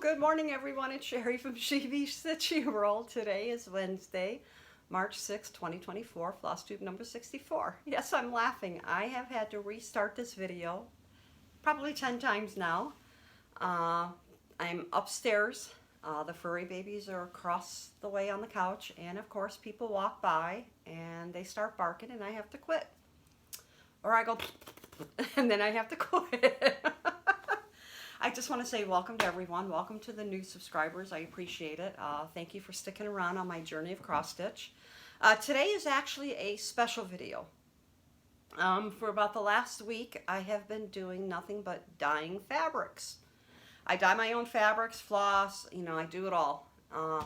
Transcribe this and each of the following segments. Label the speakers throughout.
Speaker 1: Good morning, everyone. It's Sherry from She Stitchy Roll. Today is Wednesday, March 6, 2024, floss tube number 64. Yes, I'm laughing. I have had to restart this video probably 10 times now. I'm upstairs. The furry babies are across the way on the couch, and of course, people walk by and they start barking, and I have to quit. Or I go, and then I have to quit. I just want to say welcome to everyone. Welcome to the new subscribers. I appreciate it. Thank you for sticking around on my journey of cross stitch. Today is actually a special video. For about the last week, I have been doing nothing but dyeing fabrics. I dye my own fabrics, floss, I do it all.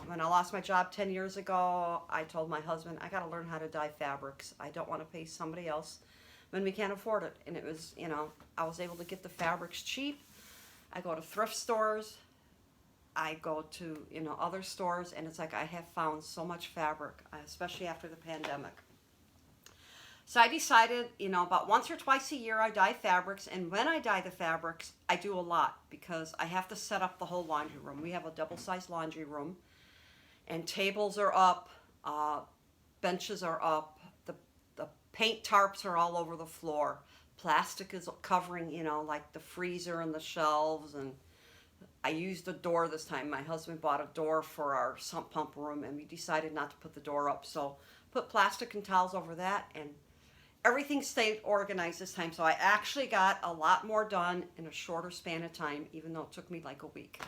Speaker 1: When I lost my job 10 years ago, I told my husband, I got to learn how to dye fabrics. I don't want to pay somebody else when we can't afford it. And it was, I was able to get the fabrics cheap. I go to thrift stores, I go to, other stores, and it's like I have found so much fabric, especially after the pandemic. So I decided, about once or twice a year I dye fabrics, and when I dye the fabrics, I do a lot because I have to set up the whole laundry room. We have a double-sized laundry room, and tables are up, benches are up, the paint tarps are all over the floor. Plastic is covering, like the freezer and the shelves, and I used a door this time. My husband bought a door for our sump pump room, and we decided not to put the door up, so put plastic and towels over that, and everything stayed organized this time. So I actually got a lot more done in a shorter span of time, even though it took me like a week.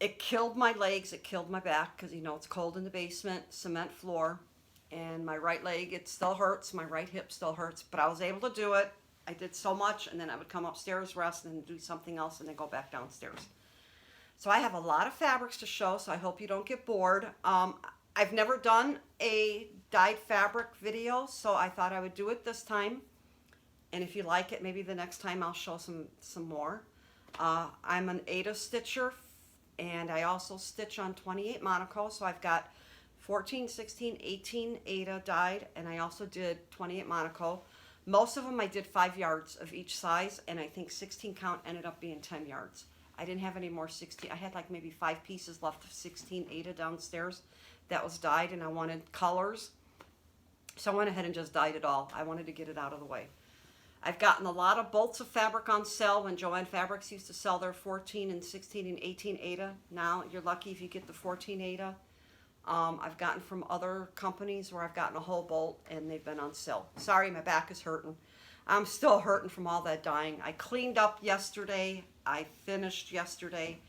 Speaker 1: It killed my legs, it killed my back, because it's cold in the basement, cement floor. And my right leg, it still hurts. My right hip still hurts, but I was able to do it. I did so much, and then I would come upstairs, rest, and do something else, and then go back downstairs. So I have a lot of fabrics to show, so I hope you don't get bored. I've never done a dyed fabric video, so I thought I would do it this time. And if you like it, maybe the next time I'll show some more. I'm an Aida stitcher, and I also stitch on 28 Monaco, so I've got 14, 16, 18 Aida dyed, and I also did 28 Monaco. Most of them I did 5 yards of each size, and I think 16 count ended up being 10 yards. I didn't have any more 16. I had like maybe 5 pieces left of 16 Aida downstairs that was dyed, and I wanted colors. So I went ahead and just dyed it all. I wanted to get it out of the way. I've gotten a lot of bolts of fabric on sale when Joann Fabrics used to sell their 14 and 16 and 18 Aida. Now you're lucky if you get the 14 Aida. I've gotten from other companies where I've gotten a whole bolt and they've been on sale. Sorry, my back is hurting. I'm still hurting from all that dyeing. I cleaned up yesterday. I finished yesterday.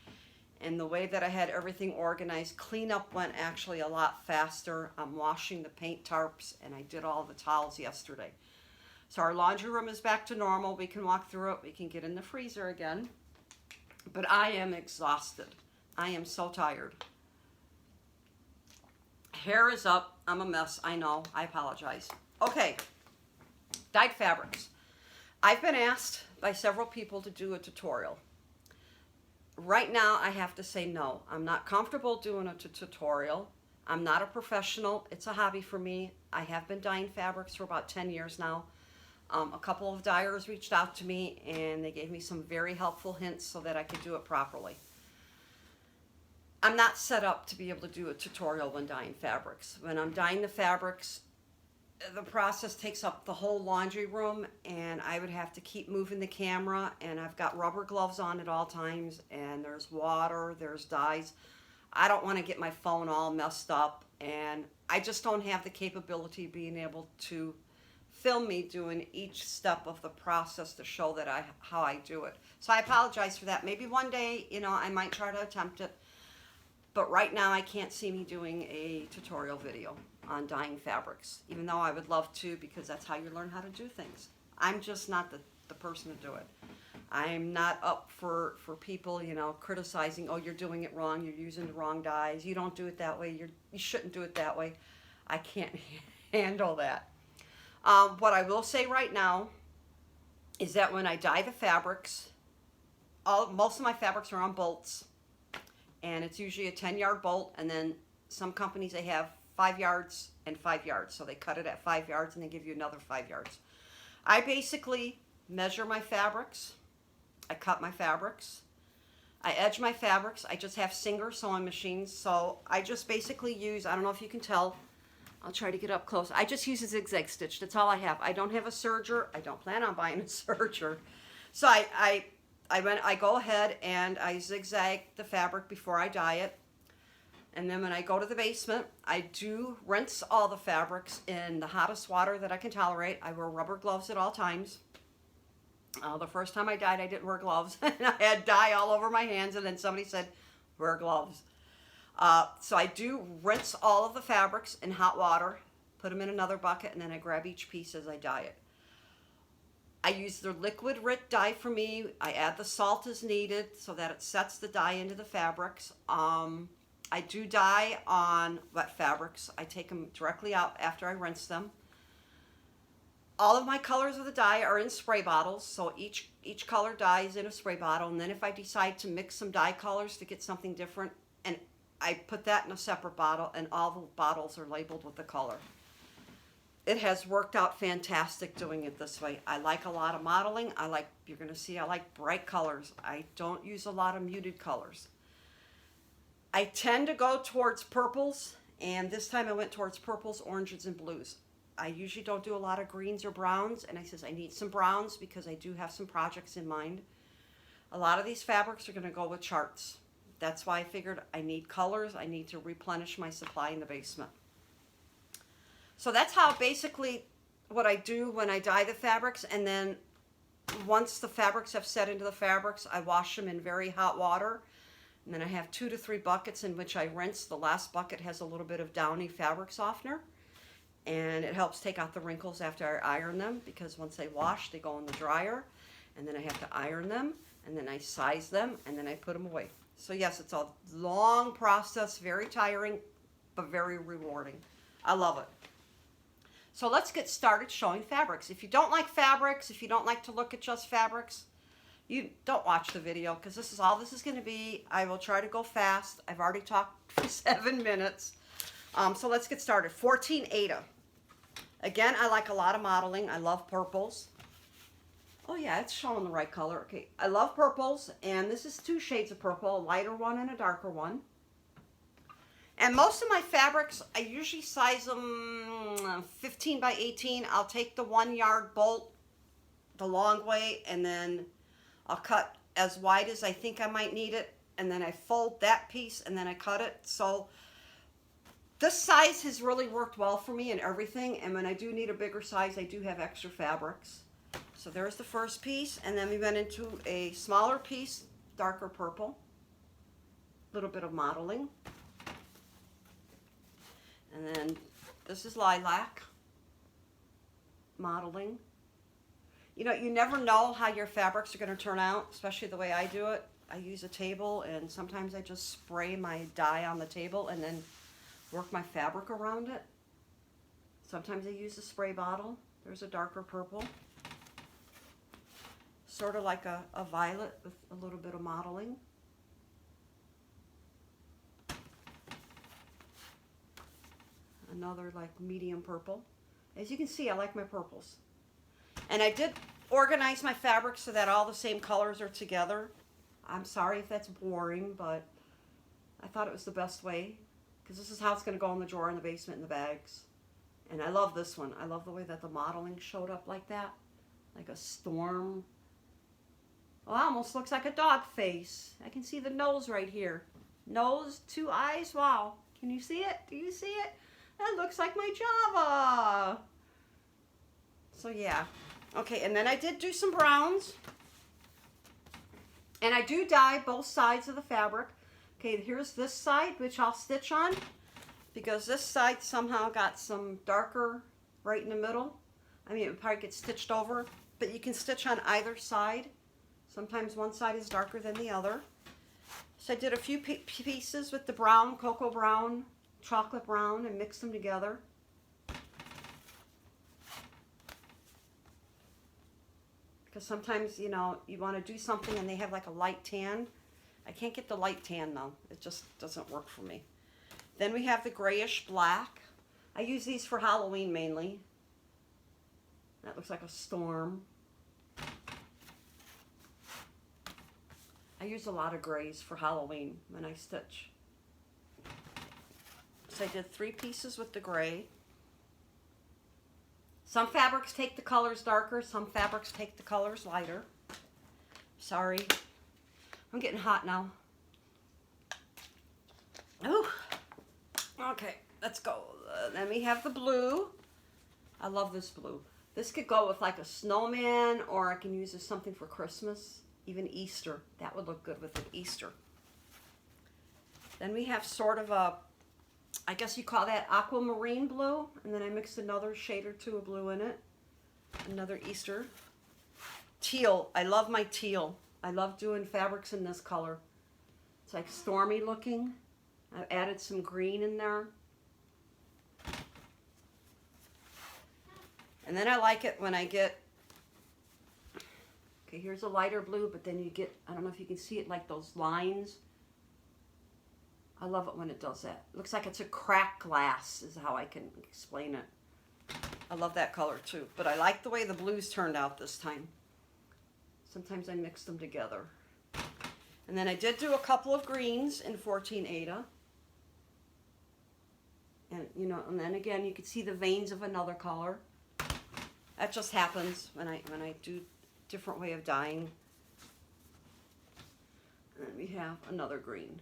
Speaker 1: And the way that I had everything organized, cleanup went actually a lot faster. I'm washing the paint tarps, and I did all the towels yesterday. So our laundry room is back to normal. We can walk through it. We can get in the freezer again. But I am exhausted. I am so tired. Hair is up. I'm a mess. I know. I apologize. Okay. Dyed fabrics. I've been asked by several people to do a tutorial. Right now, I have to say no. I'm not comfortable doing a tutorial. I'm not a professional. It's a hobby for me. I have been dyeing fabrics for about 10 years now. A couple of dyers reached out to me, and they gave me some very helpful hints so that I could do it properly. I'm not set up to be able to do a tutorial when dyeing fabrics. When I'm dyeing the fabrics, the process takes up the whole laundry room, and I would have to keep moving the camera, and I've got rubber gloves on at all times, and there's water, there's dyes. I don't want to get my phone all messed up, and I just don't have the capability of being able to film me doing each step of the process to show that how I do it. So I apologize for that. Maybe one day, I might try to attempt it. But right now, I can't see me doing a tutorial video on dyeing fabrics, even though I would love to, because that's how you learn how to do things. I'm just not the person to do it. I'm not up for people, criticizing, oh, you're doing it wrong, you're using the wrong dyes, you don't do it that way, you shouldn't do it that way. I can't handle that. What I will say right now is that when I dye the fabrics, most of my fabrics are on bolts. And it's usually a 10-yard bolt, and then some companies, they have 5 yards and 5 yards. So they cut it at 5 yards, and they give you another 5 yards. I basically measure my fabrics. I cut my fabrics. I edge my fabrics. I just have Singer sewing machines, so I just basically use, I don't know if you can tell, I'll try to get up close. I just use a zigzag stitch. That's all I have. I don't have a serger. I don't plan on buying a serger. So I go ahead and I zigzag the fabric before I dye it. And then when I go to the basement, I do rinse all the fabrics in the hottest water that I can tolerate. I wear rubber gloves at all times. The first time I dyed, I didn't wear gloves. And I had dye all over my hands, and then somebody said, wear gloves. So I do rinse all of the fabrics in hot water, put them in another bucket, and then I grab each piece as I dye it. I use the liquid Rit dye for me. I add the salt as needed so that it sets the dye into the fabrics. I do dye on wet fabrics. I take them directly out after I rinse them. All of my colors of the dye are in spray bottles, so each color dye is in a spray bottle, and then if I decide to mix some dye colors to get something different, and I put that in a separate bottle, and all the bottles are labeled with the color. It has worked out fantastic doing it this way. I like a lot of modeling. You're going to see, I like bright colors. I don't use a lot of muted colors. I tend to go towards purples, and this time I went towards purples, oranges, and blues. I usually don't do a lot of greens or browns, and I says I need some browns because I do have some projects in mind. A lot of these fabrics are going to go with charts. That's why I figured I need colors. I need to replenish my supply in the basement. So that's how basically what I do when I dye the fabrics, and then once the fabrics have set into the fabrics, I wash them in very hot water. And then I have 2 to 3 buckets in which I rinse. The last bucket has a little bit of Downy fabric softener, and it helps take out the wrinkles after I iron them, because once they wash, they go in the dryer, and then I have to iron them, and then I size them, and then I put them away. So yes, it's a long process, very tiring, but very rewarding. I love it. So let's get started showing fabrics. If you don't like fabrics, if you don't like to look at just fabrics, you don't watch the video, because this is all this is going to be. I will try to go fast. I've already talked for 7 minutes. So let's get started. 14 Aida. Again, I like a lot of modeling. I love purples. Oh yeah, it's showing the right color. Okay, I love purples, and this is 2 shades of purple, a lighter one and a darker one. And most of my fabrics, I usually size them 15 by 18. I'll take the 1 yard bolt the long way, and then I'll cut as wide as I think I might need it, and then I fold that piece, and then I cut it. So this size has really worked well for me and everything, and when I do need a bigger size, I do have extra fabrics. So there's the first piece, and then we went into a smaller piece, darker purple, a little bit of modeling. And then this is lilac, modeling. You know, you never know how your fabrics are going to turn out, especially the way I do it. I use a table, and sometimes I just spray my dye on the table and then work my fabric around it. Sometimes I use a spray bottle. There's a darker purple. Sort of like a violet with a little bit of modeling. Another like medium purple. As you can see, I like my purples. And I did organize my fabrics so that all the same colors are together. I'm sorry if that's boring, but I thought it was the best way, because this is how it's going to go in the drawer in the basement in the bags. And I love this one. I love the way that the modeling showed up like that, like a storm. Oh, it almost looks like a dog face. I can see the nose right here. Nose, 2 eyes. Wow. Can you see it? Do you see it? That looks like my Java. So yeah. Okay, and then I did do some browns. And I do dye both sides of the fabric. Okay, here's this side, which I'll stitch on, because this side somehow got some darker right in the middle. I mean, it would probably get stitched over, but you can stitch on either side. Sometimes one side is darker than the other. So I did a few pieces with the brown, cocoa brown, chocolate brown, and mixed them together. Because sometimes, you know, you want to do something and they have like a light tan. I can't get the light tan though. It just doesn't work for me. Then we have the grayish black. I use these for Halloween mainly. That looks like a storm. I use a lot of grays for Halloween when I stitch. So I did 3 pieces with the gray. Some fabrics take the colors darker, some fabrics take the colors lighter. Sorry. I'm getting hot now. Ooh. Okay, let's go. Then we have the blue. I love this blue. This could go with like a snowman, or I can use as something for Christmas, even Easter. That would look good with an Easter. Then we have sort of a, I guess you call that aquamarine blue, and then I mixed another shade or two of blue in it. Another Easter. Teal. I love my teal. I love doing fabrics in this color. It's like stormy looking. I've added some green in there. And then I like it when I get, okay, here's a lighter blue, but then you get, I don't know if you can see it, like those lines. I love it when it does that. It looks like it's a cracked glass is how I can explain it. I love that color too, but I like the way the blues turned out this time. Sometimes I mix them together. And then I did do a couple of greens in 14 Aida. And you know, and then again you can see the veins of another color. That just happens when I do different way of dyeing. And then we have another green.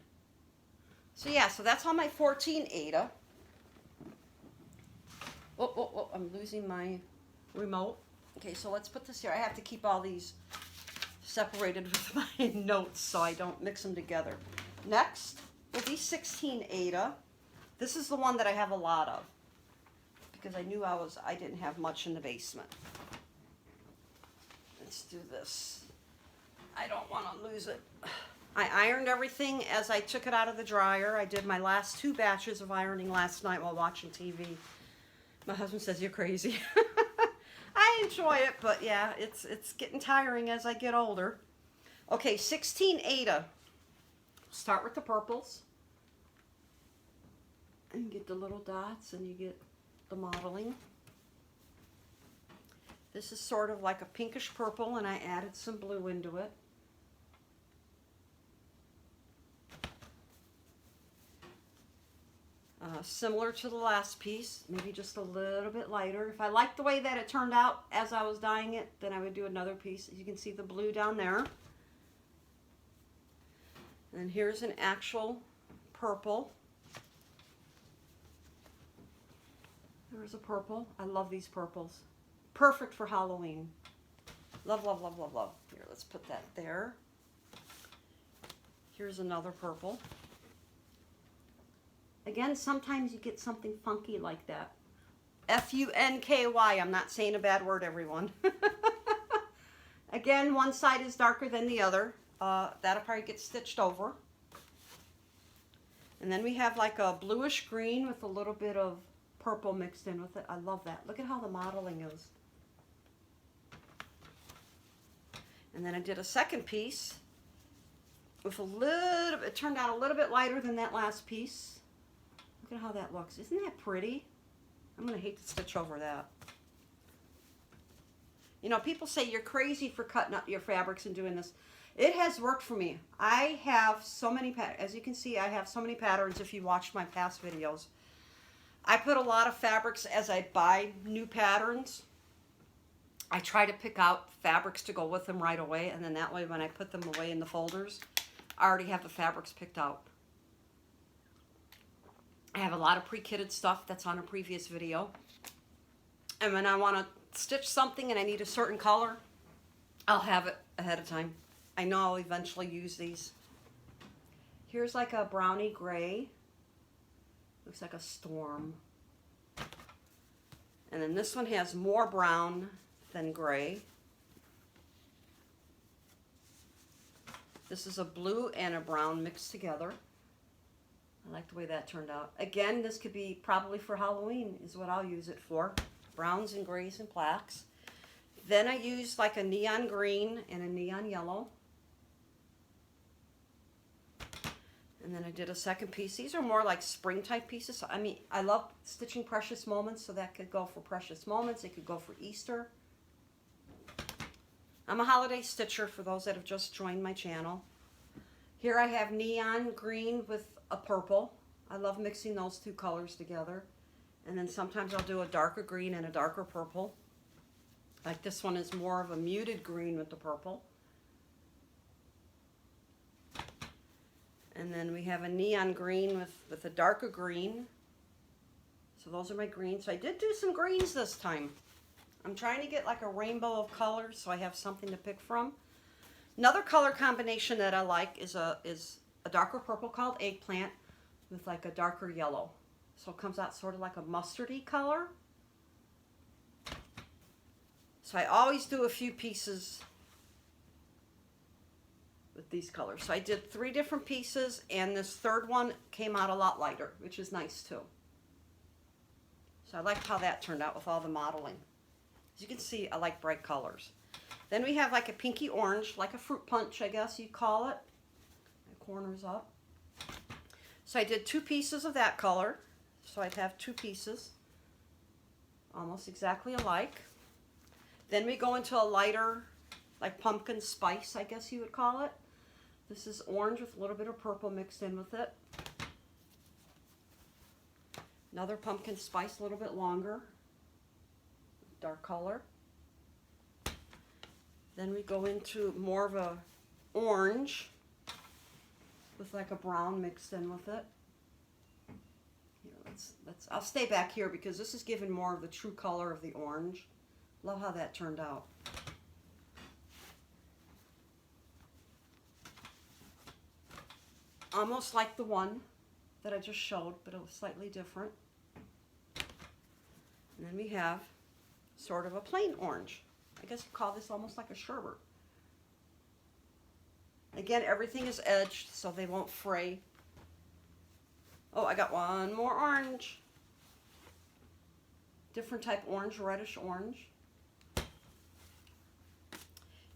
Speaker 1: So yeah, so that's on my 14 Aida. Oh, I'm losing my remote. Okay, so let's put this here. I have to keep all these separated with my notes so I don't mix them together. Next will be 16 Aida. This is the one that I have a lot of because I knew I didn't have much in the basement. Let's do this. I don't want to lose it. I ironed everything as I took it out of the dryer. I did my last 2 batches of ironing last night while watching TV. My husband says, you're crazy. I enjoy it, but yeah, it's getting tiring as I get older. Okay, 16 Aida. Start with the purples. And you get the little dots and you get the modeling. This is sort of like a pinkish purple, and I added some blue into it. Similar to the last piece, maybe just a little bit lighter. If I like the way that it turned out as I was dyeing it, then I would do another piece. You can see the blue down there. And here's an actual purple. There's a purple. I love these purples. Perfect for Halloween. Love, love, love, love, love. Here, let's put that there. Here's another purple. Again, sometimes you get something funky like that. F-U-N-K-Y. I'm not saying a bad word, everyone. Again, one side is darker than the other. That'll probably get stitched over. And then we have like a bluish green with a little bit of purple mixed in with it. I love that. Look at how the modeling is. And then I did a second piece with a little bit, it turned out a little bit lighter than that last piece. Look at how that looks. Isn't that pretty? I'm going to hate to stitch over that. You know, people say you're crazy for cutting up your fabrics and doing this. It has worked for me. I have so many, as you can see, I have so many patterns if you watched my past videos. I put a lot of fabrics as I buy new patterns. I try to pick out fabrics to go with them right away, and then that way when I put them away in the folders, I already have the fabrics picked out. I have a lot of pre-kitted stuff that's on a previous video. And when I want to stitch something and I need a certain color, I'll have it ahead of time. I know I'll eventually use these. Here's like a brownie gray. Looks like a storm. And then this one has more brown than gray. This is a blue and a brown mixed together. I like the way that turned out. Again, this could be probably for Halloween is what I'll use it for. Browns and grays and blacks. Then I used like a neon green and a neon yellow. And then I did a second piece. These are more like spring type pieces. I mean, I love stitching Precious Moments, so that could go for Precious Moments. It could go for Easter. I'm a holiday stitcher for those that have just joined my channel. Here I have neon green with a purple. I love mixing those two colors together. And then sometimes I'll do a darker green and a darker purple. Like this one is more of a muted green with the purple. And then we have a neon green with a darker green. So those are my greens. So I did do some greens this time. I'm trying to get like a rainbow of colors so I have something to pick from. Another color combination that I like is a darker purple called eggplant with like a darker yellow. So it comes out sort of like a mustardy color. So I always do a few pieces with these colors. So I did 3 different pieces, and this third one came out a lot lighter, which is nice too. So I liked how that turned out with all the modeling. As you can see, I like bright colors. Then we have like a pinky orange, like a fruit punch, I guess you'd call it. My corners up. So I did 2 pieces of that color. So I'd have 2 pieces, almost exactly alike. Then we go into a lighter, like pumpkin spice, I guess you would call it. This is orange with a little bit of purple mixed in with it. Another pumpkin spice, a little bit longer, dark color. Then we go into more of a orange with like a brown mixed in with it. Here, I'll stay back here because this is giving more of the true color of the orange. Love how that turned out. Almost like the one that I just showed, but it was slightly different. And then we have sort of a plain orange. I guess you call this almost like a sherbet. Again, everything is edged so they won't fray. Oh, I got one more orange. Different type orange, reddish orange.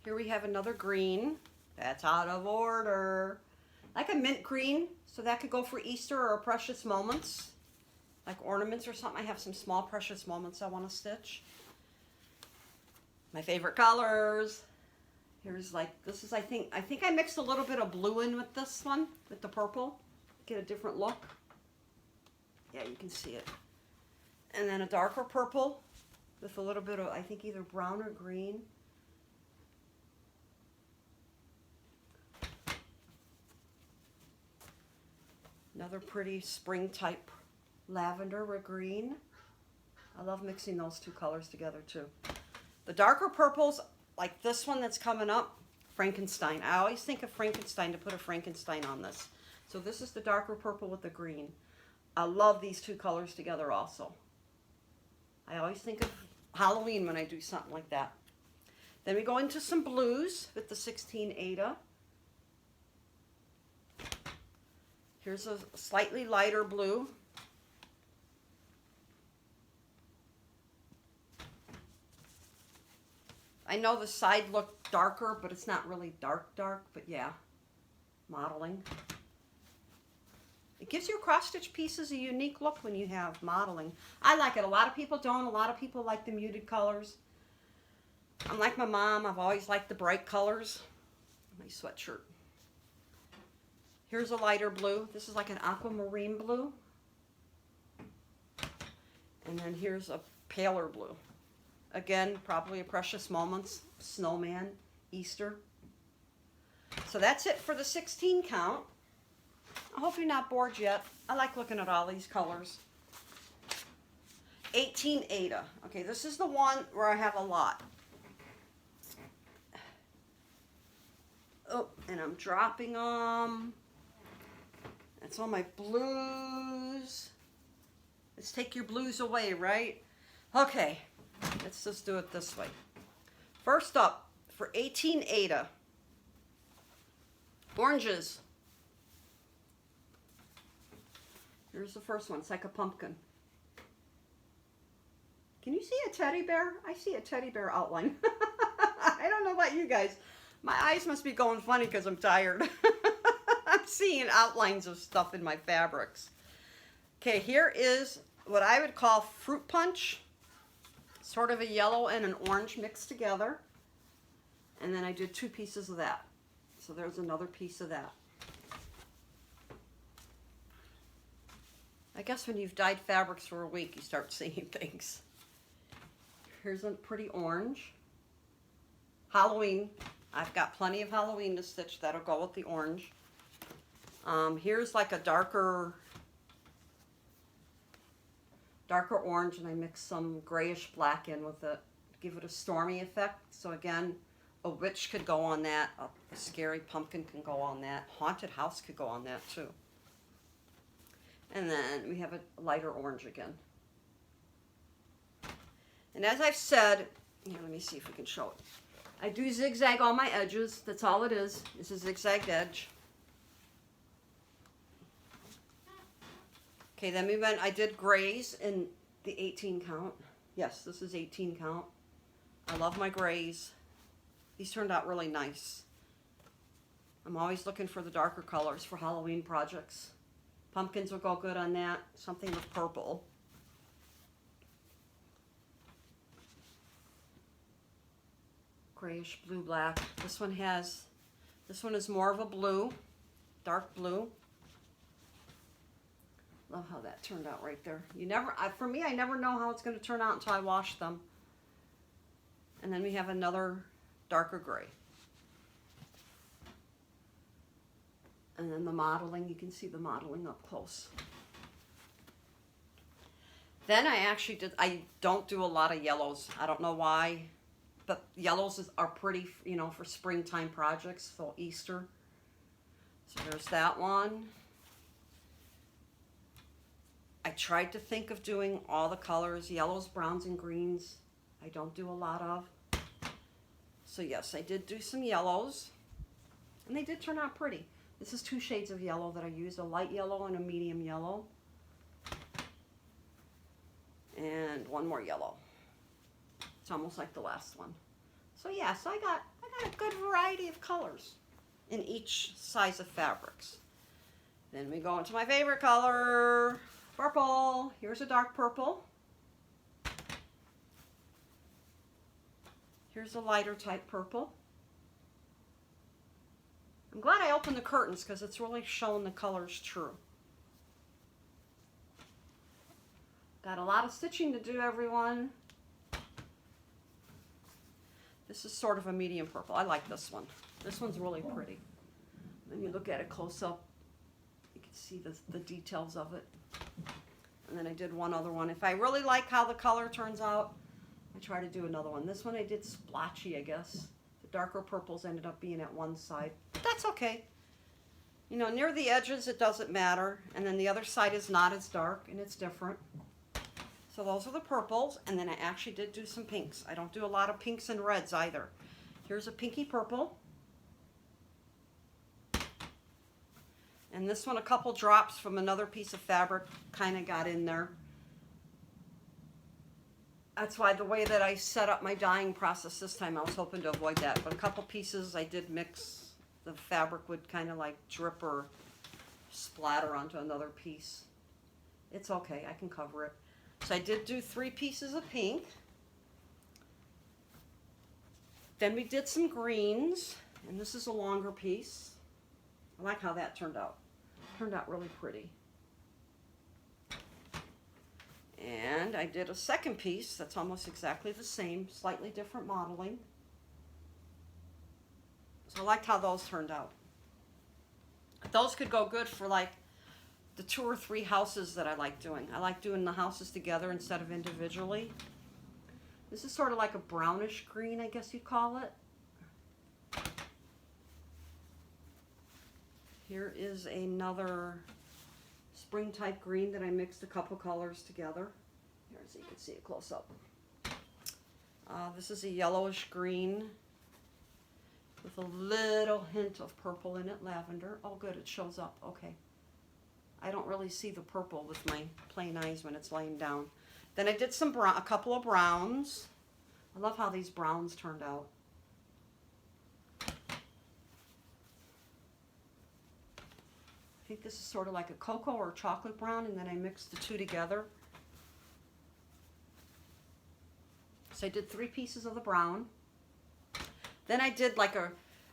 Speaker 1: Here we have another green. That's out of order. Like a mint green, so that could go for Easter or precious moments. Like ornaments or something. I have some small precious moments I want to stitch. My favorite colors. Here's like, this is, I think I mixed a little bit of blue in with this one, with the purple. Get a different look. Yeah, you can see it. And then a darker purple with a little bit of, I think, either brown or green. Another pretty spring type lavender with green. I love mixing those 2 colors together too. The darker purples, like this one that's coming up, Frankenstein. I always think of Frankenstein to put a Frankenstein on this. So this is the darker purple with the green. I love these 2 colors together also. I always think of Halloween when I do something like that. Then we go into some blues with the 16 Ada. Here's a slightly lighter blue. I know the side looked darker, but it's not really dark, but yeah, modeling. It gives your cross-stitch pieces a unique look when you have modeling. I like it. A lot of people don't. A lot of people like the muted colors. I'm like my mom. I've always liked the bright colors. My sweatshirt. Here's a lighter blue. This is like an aquamarine blue. And then here's a paler blue. Again, probably a precious moments, snowman, Easter. So that's it for the 16 count. I hope you're not bored yet. I like looking at all these colors. 18 Ada. Okay, this is the one where I have a lot. Oh, and I'm dropping them. That's all my blues. Let's take your blues away, right? Okay, let's just do it this way. First up, for 18 Ada, oranges. Here's the first one. It's like a pumpkin. Can you see a teddy bear? I see a teddy bear outline. I don't know about you guys. My eyes must be going funny because I'm tired. I'm seeing outlines of stuff in my fabrics. Okay, here is what I would call fruit punch. Sort of a yellow and an orange mixed together. And then I did 2 pieces of that. So there's another piece of that. I guess when you've dyed fabrics for a week, you start seeing things. Here's a pretty orange. Halloween. I've got plenty of Halloween to stitch. That'll go with the orange. Here's like a darker orange, and I mixed some grayish black in with it to give it a stormy effect. So again, a witch could go on that. A scary pumpkin can go on that. Haunted house could go on that too. And then we have a lighter orange again. And as I've said, here, let me see if we can show it. I do zigzag on my edges. That's all it is. It's a zigzagged edge. Okay, then we went, I did grays in the 18 count. Yes, this is 18 count. I love my grays. These turned out really nice. I'm always looking for the darker colors for Halloween projects. Pumpkins will go good on that. Something with purple. Grayish blue black. This one is more of a blue, dark blue. Love how that turned out right there. For me, I never know how it's going to turn out until I wash them. And then we have another darker gray. And then the modeling, you can see the modeling up close. Then I don't do a lot of yellows. I don't know why, but yellows are pretty, for springtime projects, for Easter. So there's that one. I tried to think of doing all the colors, yellows, browns, and greens. I don't do a lot of. So yes, I did do some yellows, and they did turn out pretty. This is 2 shades of yellow that I used, a light yellow and a medium yellow. And one more yellow. It's almost like the last one. So yeah, so I got a good variety of colors in each size of fabrics. Then we go into my favorite color, purple. Here's a dark purple. Here's a lighter type purple. I'm glad I opened the curtains because it's really showing the colors true. Got a lot of stitching to do, everyone. This is sort of a medium purple. I like this one. This one's really pretty. When you look at it close up, you can see the details of it. And then I did one other one. If I really like how the color turns out, I try to do another one. This one I did splotchy, I guess. The darker purples ended up being at one side. But that's okay. Near the edges it doesn't matter. And then the other side is not as dark and it's different. So those are the purples. And then I actually did do some pinks. I don't do a lot of pinks and reds either. Here's a pinky purple. And this one, a couple drops from another piece of fabric kind of got in there. That's why the way that I set up my dyeing process this time, I was hoping to avoid that. But a couple pieces I did mix. The fabric would kind of like drip or splatter onto another piece. It's okay, I can cover it. So I did do 3 pieces of pink. Then we did some greens, and this is a longer piece. I like how that turned out. Turned out really pretty. And I did a second piece that's almost exactly the same, slightly different modeling. So I liked how those turned out. Those could go good for like the 2 or 3 houses that I like doing. I like doing the houses together instead of individually. This is sort of like a brownish green, I guess you'd call it. Here is another spring type green that I mixed a couple colors together. Here, so you can see it close up. This is a yellowish green with a little hint of purple in it, lavender. Oh good, it shows up, okay. I don't really see the purple with my plain eyes when it's laying down. Then I did a couple of browns. I love how these browns turned out. I think this is sort of like a cocoa or chocolate brown, and then I mixed the 2 together. So I did 3 pieces of the brown. Then I did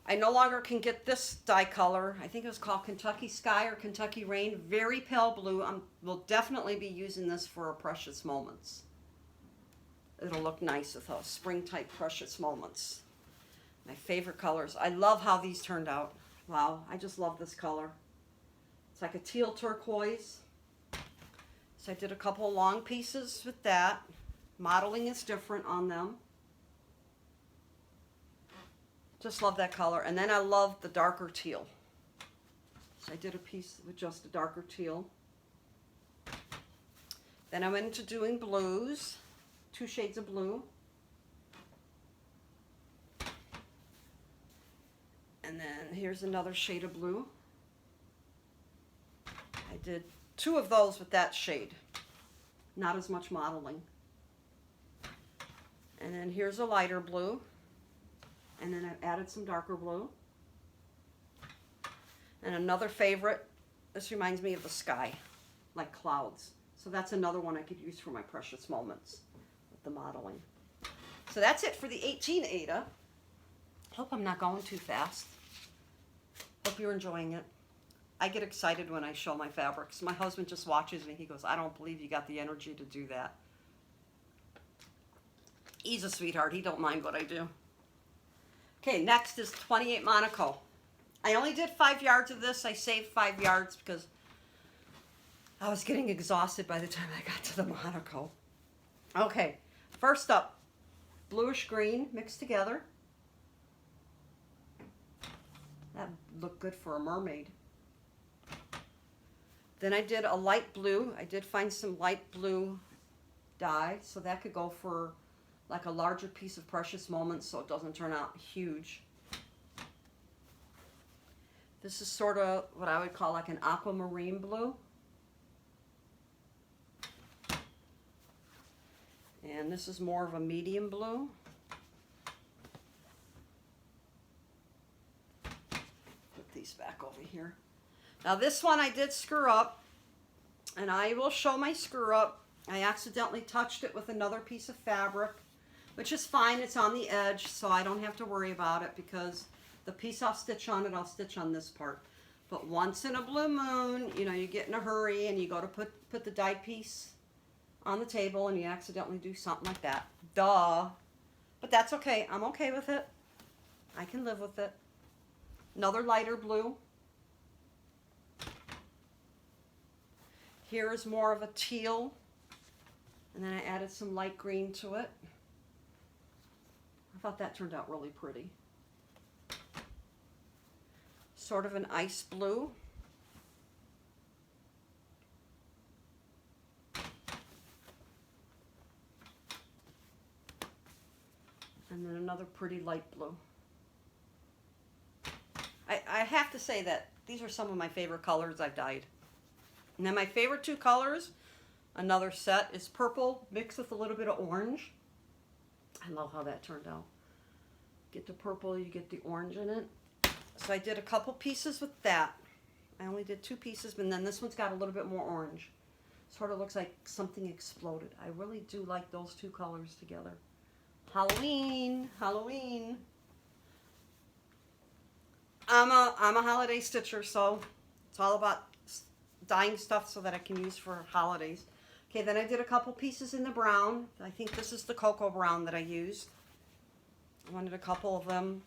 Speaker 1: I I no longer can get this dye color. I think it was called Kentucky Sky or Kentucky Rain. Very pale blue. We'll definitely be using this for our Precious Moments. It'll look nice with those spring type Precious Moments. My favorite colors. I love how these turned out. Wow, I just love this color. It's like a teal turquoise. So I did a couple of long pieces with that. Modeling is different on them. Just love that color. And then I love the darker teal. So I did a piece with just a darker teal. Then I went into doing blues, 2 shades of blue. And then here's another shade of blue. I did 2 of those with that shade. Not as much modeling. And then here's a lighter blue. And then I've added some darker blue. And another favorite, this reminds me of the sky, like clouds. So that's another one I could use for my Precious Moments with the modeling. So that's it for the 18 Ada. Hope I'm not going too fast. Hope you're enjoying it. I get excited when I show my fabrics. My husband just watches me. He goes, I don't believe you got the energy to do that. He's a sweetheart. He don't mind what I do. Okay, next is 28 Monaco. I only did 5 yards of this. I saved 5 yards because I was getting exhausted by the time I got to the Monaco. Okay, first up, bluish green mixed together. That looked good for a mermaid. Then I did a light blue. I did find some light blue dye, so that could go for like a larger piece of Precious Moments so it doesn't turn out huge. This is sort of what I would call like an aquamarine blue. And this is more of a medium blue. Put these back over here. Now this one I did screw up, and I will show my screw up. I accidentally touched it with another piece of fabric, which is fine. It's on the edge, so I don't have to worry about it because the piece I'll stitch on it, I'll stitch on this part. But once in a blue moon, you know, you get in a hurry and you go to put the dyed piece on the table and you accidentally do something like that. Duh. But that's okay. I'm okay with it. I can live with it. Another lighter blue. Here is more of a teal. And then I added some light green to it. I thought that turned out really pretty. Sort of an ice blue. And then another pretty light blue. I have to say that these are some of my favorite colors I've dyed. And then my favorite 2 colors, another set, is purple mixed with a little bit of orange. I love how that turned out. Get the purple, you get the orange in it. So I did a couple pieces with that. I only did 2 pieces, but then this one's got a little bit more orange. Sort of looks like something exploded. I really do like those 2 colors together. Halloween, Halloween. I'm a holiday stitcher, so it's all about dyeing stuff so that I can use for holidays. Okay, then I did a couple pieces in the brown. I think this is the cocoa brown that I used. I wanted a couple of them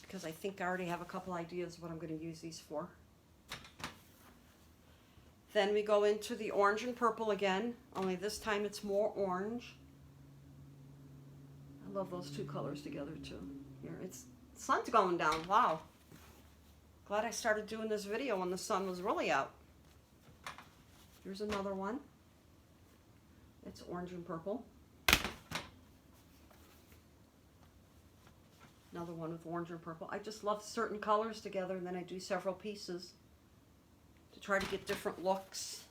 Speaker 1: because I think I already have a couple ideas what I'm going to use these for. Then we go into the orange and purple again, only this time it's more orange. I love those 2 colors together too. Here, the sun's going down. Wow. Glad I started doing this video when the sun was really out. Here's another one. It's orange and purple. Another one with orange and purple. I just love certain colors together, and then I do several pieces to try to get different looks.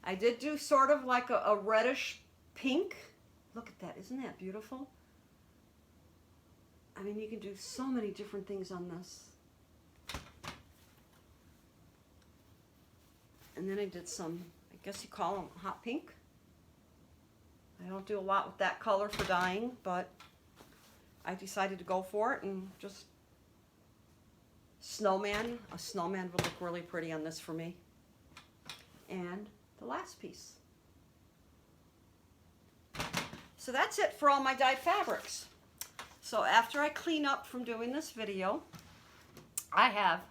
Speaker 1: I did do sort of like a reddish pink. Look at that. Isn't that beautiful? I mean, you can do so many different things on this. And then I did some, I guess you call them hot pink. I don't do a lot with that color for dyeing, but I decided to go for it and just snowman. A snowman would look really pretty on this for me. And the last piece. So that's it for all my dyed fabrics. So after I clean up from doing this video, I have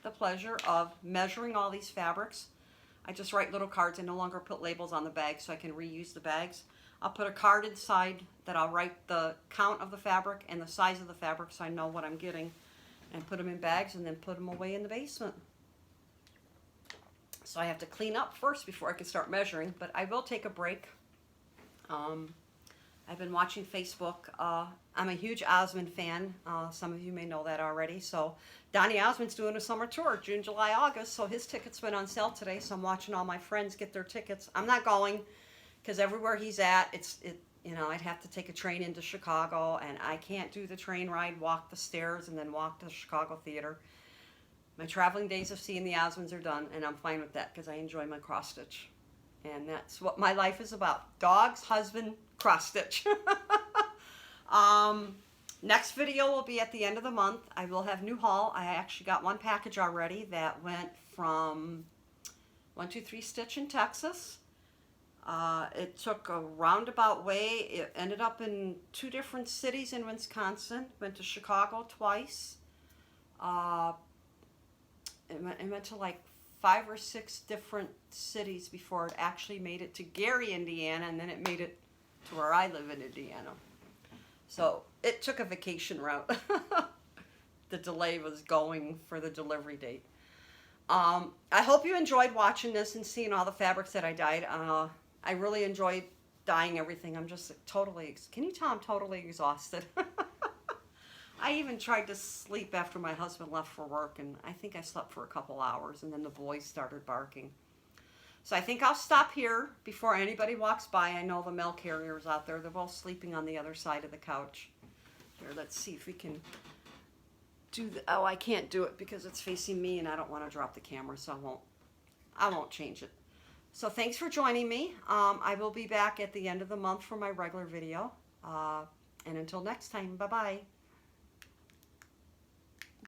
Speaker 1: the pleasure of measuring all these fabrics. I just write little cards. I no longer put labels on the bags so I can reuse the bags. I'll put a card inside that I'll write the count of the fabric and the size of the fabric so I know what I'm getting, and put them in bags and then put them away in the basement. So I have to clean up first before I can start measuring, but I will take a break. I've been watching Facebook. I'm a huge Osmond fan. Some of you may know that already. So Donny Osmond's doing a summer tour, June, July, August. So his tickets went on sale today. So I'm watching all my friends get their tickets. I'm not going because everywhere he's at, I'd have to take a train into Chicago, and I can't do the train ride, walk the stairs, and then walk to the Chicago Theater. My traveling days of seeing the Osmonds are done, and I'm fine with that because I enjoy my cross stitch. And that's what my life is about. Dogs, husband, cross stitch. Next video will be at the end of the month. I will have new haul. I actually got one package already that went from 123 Stitch in Texas. It took a roundabout way. It ended up in 2 different cities in Wisconsin. Went to Chicago twice. It went to like 5 or 6 different cities before it actually made it to Gary, Indiana, and then it made it to where I live in Indiana. So it took a vacation route. The delay was going for the delivery date. I hope you enjoyed watching this and seeing all the fabrics that I dyed. I really enjoyed dyeing everything. I'm just totally, can you tell I'm totally exhausted? I even tried to sleep after my husband left for work, and I think I slept for a couple hours, and then the boys started barking. So I think I'll stop here before anybody walks by. I know the mail carriers out there, they're both sleeping on the other side of the couch. Here, let's see if we can do the, oh, I can't do it because it's facing me, and I don't want to drop the camera, so I won't change it. So thanks for joining me. I will be back at the end of the month for my regular video. And until next time, bye-bye.